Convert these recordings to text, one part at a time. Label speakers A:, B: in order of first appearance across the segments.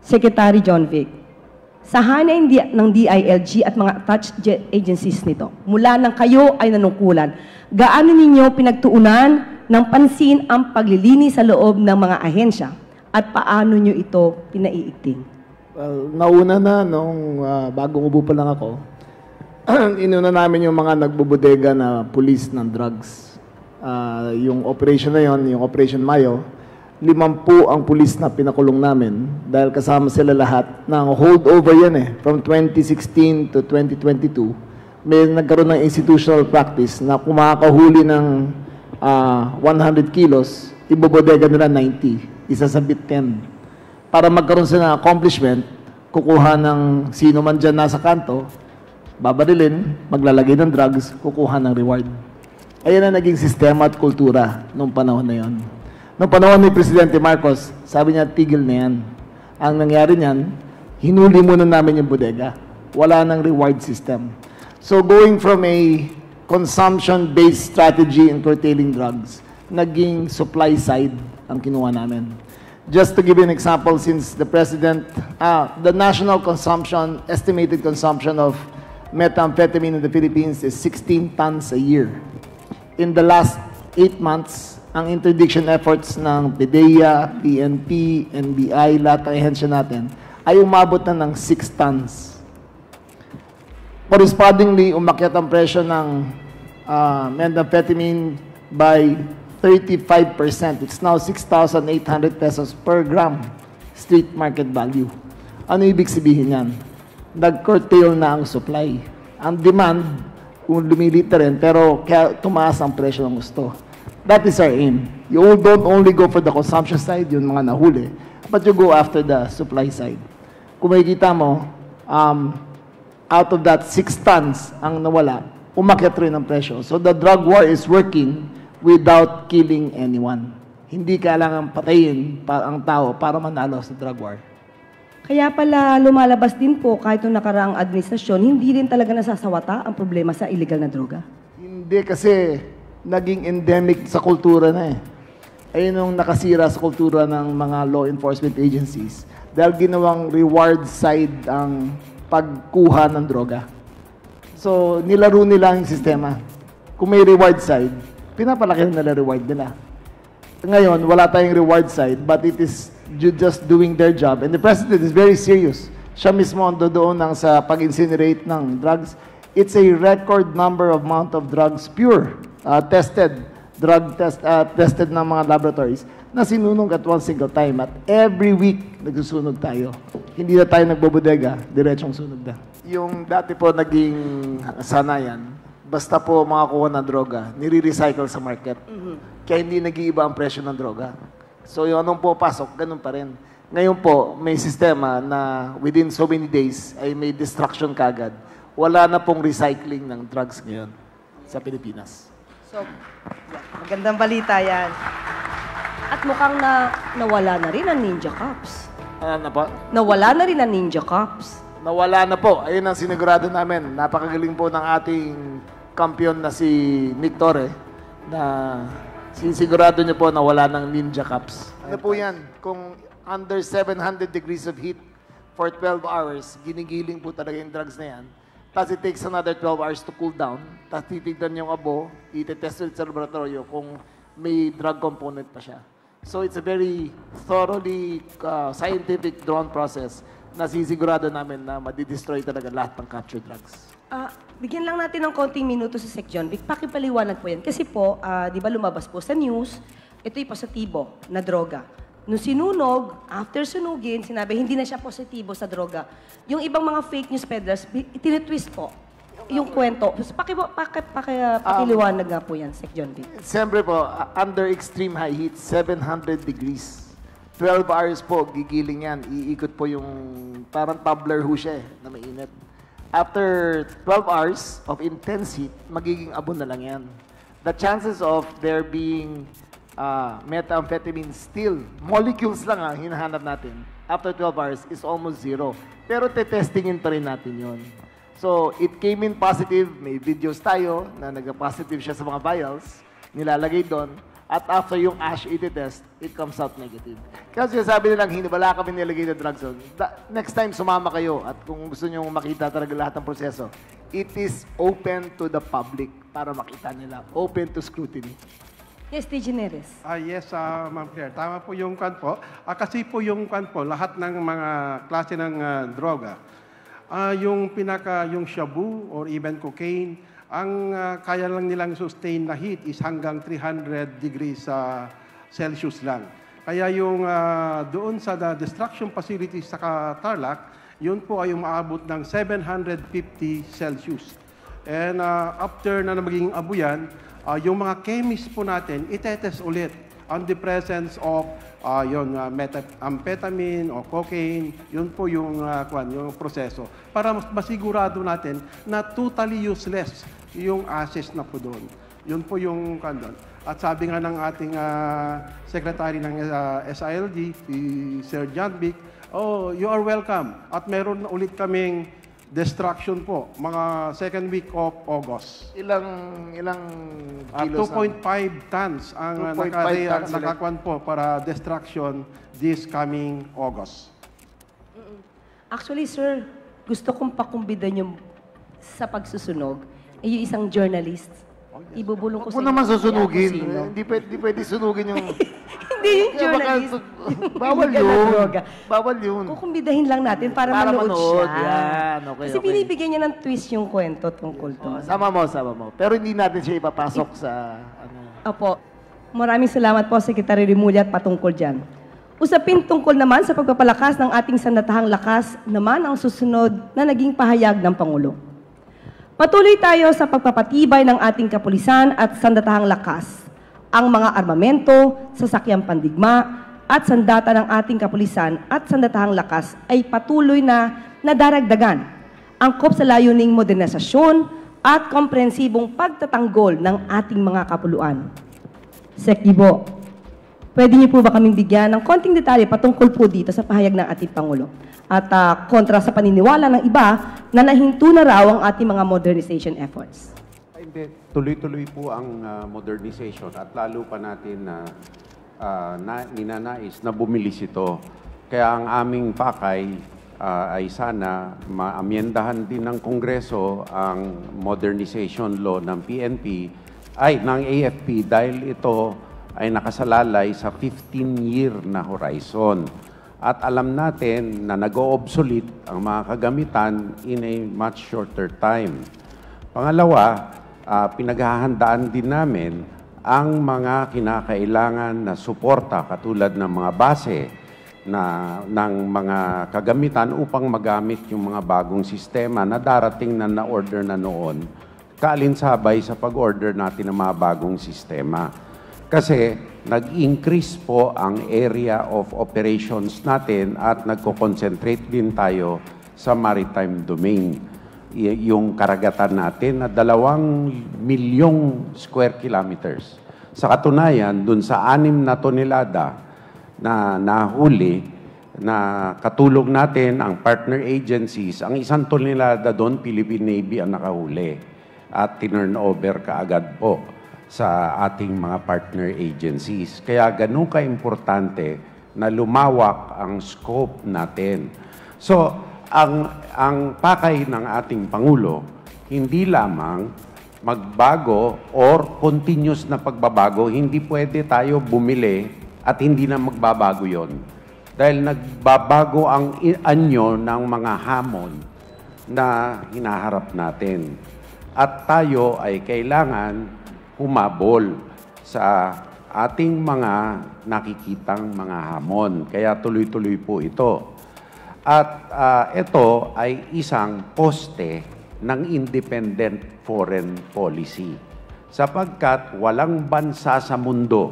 A: Secretary John Vic, sa hanay ng DILG at mga attached agencies nito, mula nang kayo ay nanungkulan, gaano ninyo pinagtuunan ng pansin ang paglilinis sa loob ng mga ahensya at paano nyo ito pinaiigting?
B: Well, nauna na nung bagong ubo pa lang ako, inuna namin yung mga nagbubodega na police ng drugs. Yung operation na yon, yung Operation Mayo, 50 ang pulis na pinakulong namin dahil kasama sila lahat ng holdover yan from 2016 to 2022. May nagkaroon ng institutional practice na kung makakahuli ng 100 kilos, ibobodega nila 90, isasabit 10. Para magkaroon sila ng accomplishment, kukuha ng sino man dyan nasa kanto, babarilin, maglalagay ng drugs, kukuha ng reward. Ayan ang naging sistema at kultura noong panahon na yon. Noong panahon ni Presidente Marcos, sabi niya, tigil na yan. Ang nangyari niyan, hinuli muna namin yung bodega. Wala nang reward system. So going from a consumption-based strategy in curtailing drugs, naging supply side ang kinuha namin. Just to give you an example, since the President, the national consumption, estimated consumption of methamphetamine in the Philippines is 16 tons a year. In the last 8 months, ang interdiction efforts ng PDEA, PNP, NBI, lahat ng ahensya natin, ay umabot na ng 6 tons. Correspondingly, umakyat ang presyo ng methamphetamine by 35%. It's now 6,800 pesos per gram street market value. Ano ibig sabihin yan? Nag-curtail na ang supply. Ang demand, kung lumilit na rin, pero kaya tumaas ang presyo ng gusto. That is our aim. You don't only go for the consumption side, yung mga nahuli, but you go after the supply side. Kung makikita mo, out of that 6 tons ang nawala, umakyat rin ang presyo. So the drug war is working without killing anyone. Hindi kailangan patayin ang tao para manalo sa drug war.
A: Kaya pala lumalabas din po kahit nung nakaraang administrasyon, hindi rin talaga nasasawata ang problema sa illegal na droga?
B: Hindi kasi naging endemic sa kultura na Ayun yung nakasira sa kultura ng mga law enforcement agencies dahil ginawang reward side ang pagkuha ng droga. So, nilaro nila yung sistema. Kung may reward side, pinapalaki nila reward nila. Ngayon, wala tayong reward side, but it is just doing their job. And the President is very serious. Siya mismo ang doon sa pag-incinerate ng drugs. It's a record number of amount of drugs, pure, tested ng mga laboratories na sinunog at one single time. At every week, nagsusunog tayo. Hindi na tayo nagbobodega, diretsong sunog na. Yung dati po naging sanayan, basta po makakuha ng droga, nire-recycle sa market. Kaya hindi nag-iiba ang presyo ng droga. So yung anong po pasok, ganun pa rin. Ngayon po, may sistema na within so many days ay may destruction kagad. Wala na pong recycling ng drugs ngayon sa Pilipinas.
A: So, magandang balita yan. At mukhang nawala na rin ang Ninja Cups.
B: Ano na po?
A: Nawala na rin ang Ninja Cups.
B: Nawala na po. Ayun ang sinigurado namin. Napakagaling po ng ating kampiyon na si Nick Torre na sinisigurado niya po na wala ng Ninja Cups. Ano po yan? Kung under 700 degrees of heat for 12 hours, ginigiling po talaga yung drugs na yan. Tapos it takes another 12 hours to cool down. Tapos titignan yung abo, itetest ulit sa laboratorio kung may drug component pa siya. So it's a very thoroughly scientific drawn process na sisigurado namin na madidestroy talaga lahat ng captured drugs.
A: Bigyan lang natin ng konting minuto sa Sec. John Vic. Pakipaliwanag po yan. Kasi po, di ba lumabas po sa news, ito'y positibo na droga. Nung sinunog, after sunugin, sinabi hindi na siya positibo sa droga. Yung ibang mga fake news peddlers, tinitwist po yung kwento. Pakiliwanag nga po yan, Sec. John Vic.
B: Siyempre po, under extreme high heat, 700 degrees. 12 hours po, gigiling yan. Iikot po yung parang tumbler ho siya na mainit. After 12 hours of intense heat, magiging abo na lang yan. The chances of there being methamphetamine still, molecules lang hinahanap natin, after 12 hours is almost zero. Pero tetestingin pa rin natin yon. So, it came in positive. May videos tayo na nag-positive siya sa mga vials, nilalagay doon. At after yung ash test, it comes out negative. Kasi sabi nilang, hindi wala kami nilagay na drug zone. Next time, sumama kayo at kung gusto nyo makita talaga lahat ng proseso, it is open to the public para makita nila. Open to scrutiny.
A: Yes, TG Neres.
C: Yes, Ma'am Claire. Tama po yung kan po. Kasi po yung kan po, lahat ng mga klase ng droga, yung shabu or even cocaine, ang kaya lang nilang sustain na heat is hanggang 300 degrees Celsius lang. Kaya yung doon sa destruction facility sa Tarlac, yun po ay umaabot ng 750 Celsius. And after na maging abuyan, yung mga chemist po natin, itetest ulit on the presence of methamphetamine o cocaine, yun po yung proseso. Para mas masigurado natin na totally useless yung ashes na po doon. Yun po yung kandon. At sabi nga ng ating secretary ng SILG, si Sir John Vic, oh, you are welcome. At meron na ulit kaming destruction po, mga second week of August.
B: Ilang kilos?
C: 2.5 tons ang nakakuan po para destruction this coming August.
A: Actually, sir, gusto kong pakumbidan yung sa pagsusunog, yung isang journalist. Ibubulong ko
B: Huwag mo
A: sa
B: naman
A: inyo
B: susunugin.
A: kung sino.
B: Hindi pwede sunugin yung...
A: Hindi yung journalist.
B: Bawal
A: Illegal na
B: yun.
A: droga.
B: Bawal yun.
A: Kukumbidahin lang natin para manood
B: manood.
A: siya.
B: Yan. Okay,
A: Kasi binibigyan niya ng twist yung kwento tungkol to.
B: Sama mo. Pero hindi natin siya ipapasok sa...
A: Opo. Maraming salamat po, Secretary Remulla, at patungkol dyan. Usapin tungkol naman sa pagpapalakas ng ating sandatahang lakas naman ang susunod na naging pahayag ng Pangulo. Patuloy tayo sa pagpapatibay ng ating kapulisan at sandatahang lakas. Ang mga armamento, sasakyang pandigma, at sandata ng ating kapulisan at sandatahang lakas ay patuloy na nadaragdagan. Angkop sa layuning modernisasyon at komprehensibong pagtatanggol ng ating mga kapuluan. Sec. Gibo, pwede niyo po ba kaming bigyan ng konting detalye patungkol po dito sa pahayag ng ating Pangulo? At kontra sa paniniwala ng iba na nahinto na raw ang ating mga modernization efforts.
D: Hindi, tuloy-tuloy po ang modernization at lalo pa natin ninanais na bumilis ito. Kaya ang aming pakay ay sana maamyendahan din ng Kongreso ang modernization law ng PNP ay ng AFP dahil ito ay nakasalalay sa 15-year na horizon. At alam natin na nag-o-obsolete ang mga kagamitan in a much shorter time. Pangalawa, pinaghahandaan din namin ang mga kinakailangan na suporta katulad ng mga base ng mga kagamitan upang magamit yung mga bagong sistema na darating na na-order na noon, kaalinsabay sa pag-order natin ng mga bagong sistema. Kasi nag-increase po ang area of operations natin at nagko-concentrate din tayo sa maritime domain. Yung karagatan natin na 2 milyong square kilometers. Sa katunayan, dun sa 6 na tonelada na nahuli, na katulong natin ang partner agencies, ang 1 tonelada doon, Philippine Navy ang nakahuli at tinurn over kaagad po sa ating mga partner agencies. Kaya ganun ka-importante na lumawak ang scope natin. So, ang pakay ng ating Pangulo, hindi lamang magbago or continuous na pagbabago, hindi pwede tayo bumili at hindi na magbabago yon. Dahil nagbabago ang anyo ng mga hamon na hinaharap natin. At tayo ay kailangan humabol sa ating mga nakikitang mga hamon. Kaya tuloy-tuloy po ito. At ito ay isang poste ng independent foreign policy. Sapagkat walang bansa sa mundo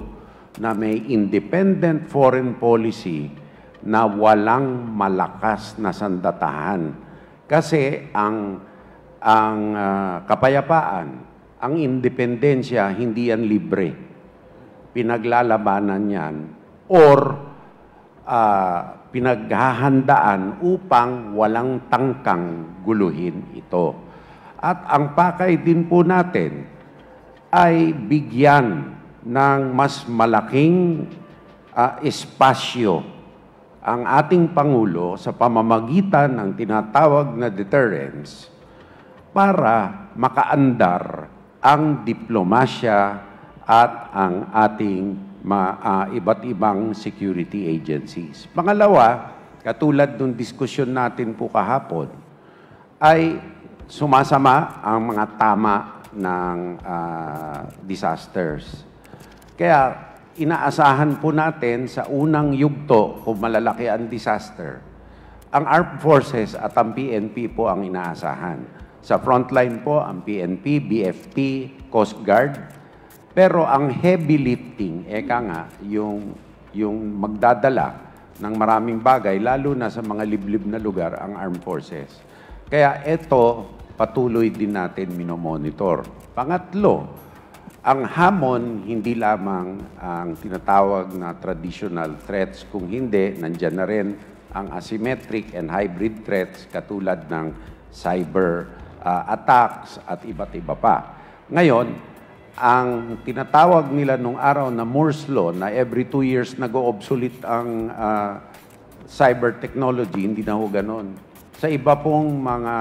D: na may independent foreign policy na walang malakas na sandatahan. Kasi ang kapayapaan, ang independensya, hindi yan libre. Pinaglalabanan yan or pinaghahandaan upang walang tangkang guluhin ito. At ang pakay din po natin ay bigyan ng mas malaking espasyo ang ating Pangulo sa pamamagitan ng tinatawag na deterrence para makaandar ang diplomasya at ang ating iba't ibang security agencies. Pangalawa, katulad ng diskusyon natin po kahapon, ay sumasama ang mga tama ng disasters. Kaya inaasahan po natin sa unang yugto kung malalaki ang disaster, ang Armed Forces at ang PNP po ang inaasahan. Sa frontline po, ang PNP, BFP, Coast Guard. Pero ang heavy lifting, yung magdadala ng maraming bagay, lalo na sa mga liblib na lugar, ang Armed Forces. Kaya ito, patuloy din natin minomonitor. Pangatlo, ang hamon, hindi lamang ang tinatawag na traditional threats, kung hindi, nandyan na rin ang asymmetric and hybrid threats katulad ng cyber attacks at iba't iba pa. Ngayon, ang tinatawag nila nung araw na Moore's Law, na every 2 years nag-o-obsolete ang cyber technology, hindi na ho ganon. Sa iba pong mga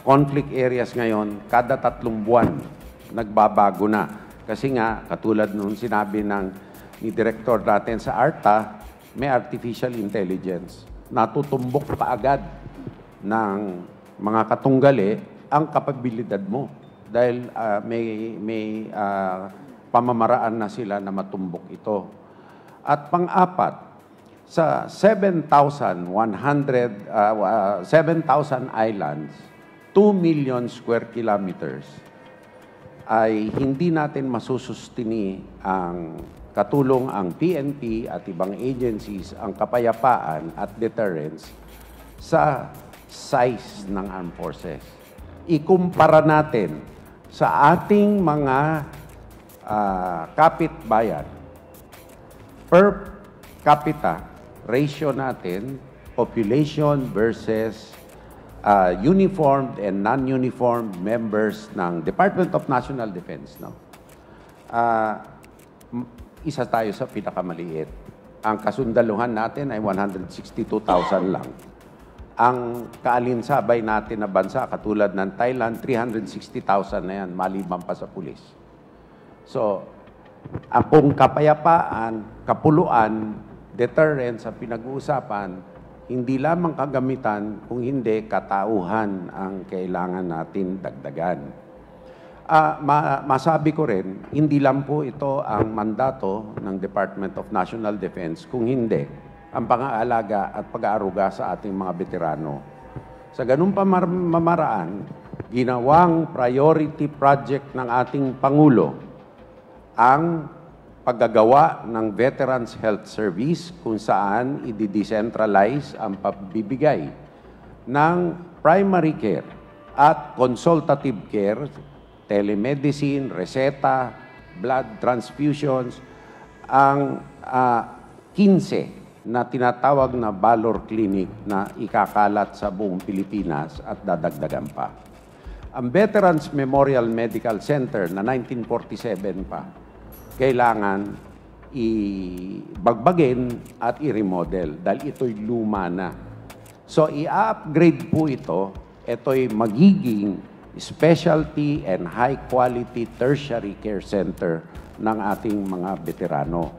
D: conflict areas ngayon, kada 3 buwan, nagbabago na. Kasi nga, katulad nung sinabi ni Director natin sa ARTA, may artificial intelligence. Natutumbok pa agad ng mga katunggali ang kapabilidad mo. Dahil may pamamaraan na sila na matumbok ito. At pang-apat, sa 7,000 islands, 2 million square kilometers, ay hindi natin masusustini ang katulong ang PNP at ibang agencies ang kapayapaan at deterrence sa size ng armed forces. Ikumpara natin sa ating mga kapitbayan. Per capita ratio natin, population versus uniformed and non-uniformed members ng Department of National Defense. No? Isa tayo sa pinakamaliit. Ang kasundaluhan natin ay 162,000 lang. Ang kaalinsabay natin na bansa, katulad ng Thailand, 360,000 na yan, maliban pa sa pulis. So, kung kapayapaan, kapuluan, deterrence sa pinag-uusapan, hindi lamang kagamitan, kung hindi katauhan ang kailangan natin dagdagan. Masabi ko rin, hindi lang po ito ang mandato ng Department of National Defense, kung hindi ang pang-aalaga at pag-aaruga sa ating mga veterano. Sa ganung pamamaraan, ginawang priority project ng ating Pangulo ang paggagawa ng Veterans Health Service kung saan i-decentralize ang pagbibigay ng primary care at consultative care, telemedicine, reseta, blood transfusions, ang 15 na tinatawag na Valor Clinic na ikakalat sa buong Pilipinas at dadagdagan pa. Ang Veterans Memorial Medical Center na 1947 pa, kailangan ibagbagin at i-remodel dahil ito'y luma na. So, i-upgrade po ito'y magiging specialty and high-quality tertiary care center ng ating mga veterano.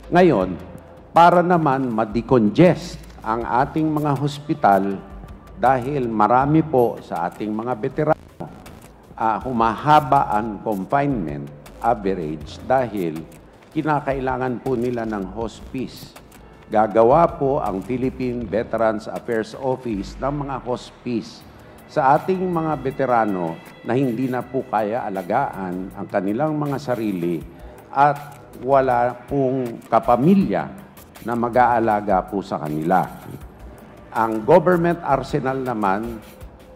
D: Ngayon, para naman ma-decongest ang ating mga hospital dahil marami po sa ating mga veterano humahaba ang confinement average dahil kinakailangan po nila ng hospice. Gagawa po ang Philippine Veterans Affairs Office ng mga hospice sa ating mga veterano na hindi na po kaya alagaan ang kanilang mga sarili at wala pong kapamilya na mag-aalaga po sa kanila. Ang government arsenal naman,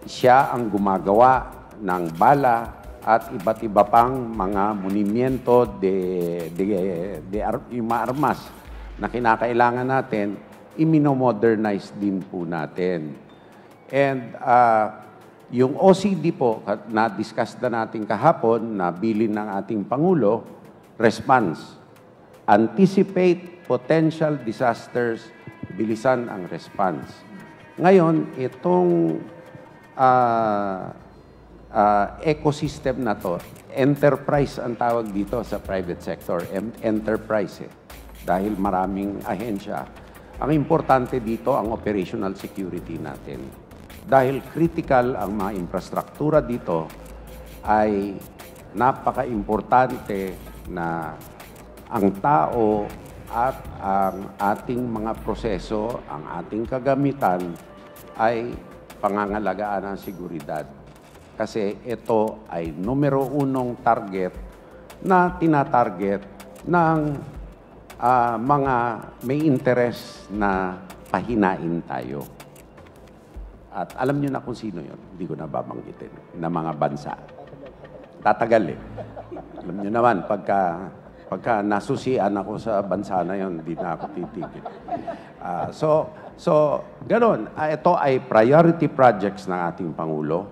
D: siya ang gumagawa ng bala at iba't iba pang mga monumento yung mga armas na kinakailangan natin, iminomodernize din po natin. And yung OCD po, na-discuss na natin kahapon, na bilin ng ating Pangulo, response. Anticipate potential disasters, bilisan ang response. Ngayon, itong ecosystem na to, enterprise ang tawag dito sa private sector, enterprise dahil maraming ahensya. Ang importante dito ang operational security natin. Dahil critical ang mga infrastruktura dito, ay napaka-importante na ang tao at ang ating mga proseso, ang ating kagamitan ay pangangalagaan ng seguridad. Kasi ito ay numero unong target na tinatarget ng mga may interest na pahinain tayo. At alam niyo na kung sino yun, hindi ko na babanggitin, na mga bansa. Tatagal eh. Alam niyo naman, pagka nasusian ako sa bansa na yun, hindi na ako titigil. So, gano'n. Ito ay priority projects ng ating Pangulo.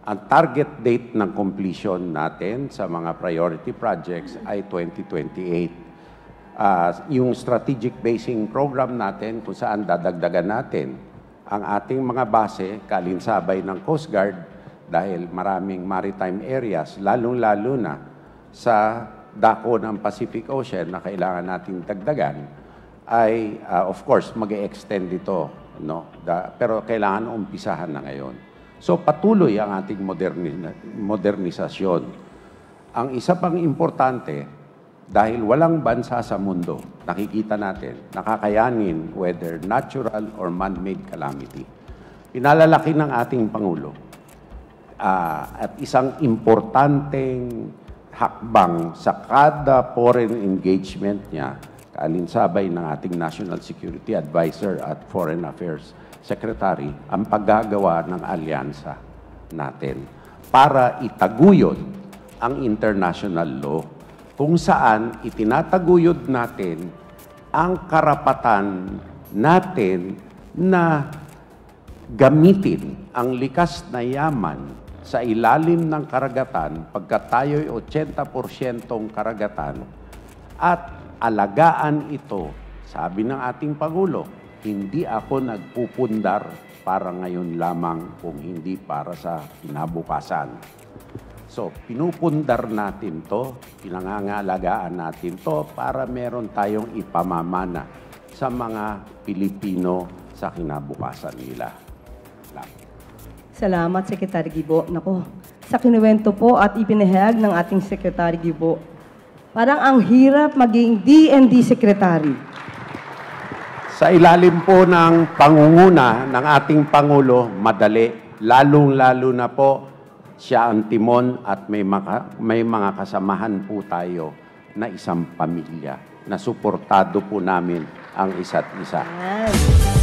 D: Ang target date ng completion natin sa mga priority projects ay 2028. Yung strategic basing program natin, kung saan dadagdagan natin ang ating mga base, kalinsabay ng Coast Guard, dahil maraming maritime areas, lalong-lalo na sa dako ng Pacific Ocean na kailangan nating dagdagan, ay of course mag-e-extend ito, no? Pero kailangan umpisahan na ngayon. So patuloy ang ating modernisasyon. Ang isa pang importante, dahil walang bansa sa mundo, nakikita natin, nakakayanin whether natural or man-made calamity. Pinalalaki ng ating Pangulo at isang importanteng hakbang sa kada foreign engagement niya, kaalinsabay ng ating National Security Advisor at Foreign Affairs Secretary, ang paggagawa ng alyansa natin para itaguyod ang international law kung saan itinataguyod natin ang karapatan natin na gamitin ang likas na yaman sa ilalim ng karagatan pagka tayo'y 80% karagatan at alagaan ito. Sabi ng ating Pangulo, hindi ako nagpupundar para ngayon lamang kung hindi para sa kinabukasan. So, pinupundar natin to, pinangangalagaan natin to para meron tayong ipamamana sa mga Pilipino sa kinabukasan nila.
A: Salamat, Secretary Gibo. Nako, sa kinuwento po at ipinahayag ng ating Secretary Gibo, parang ang hirap maging DND Secretary.
D: Sa ilalim po ng pangunguna ng ating Pangulo, madali, lalong-lalo na po siya ang timon at may mga kasamahan po tayo na isang pamilya na suportado po namin ang isa't isa.
A: Yan.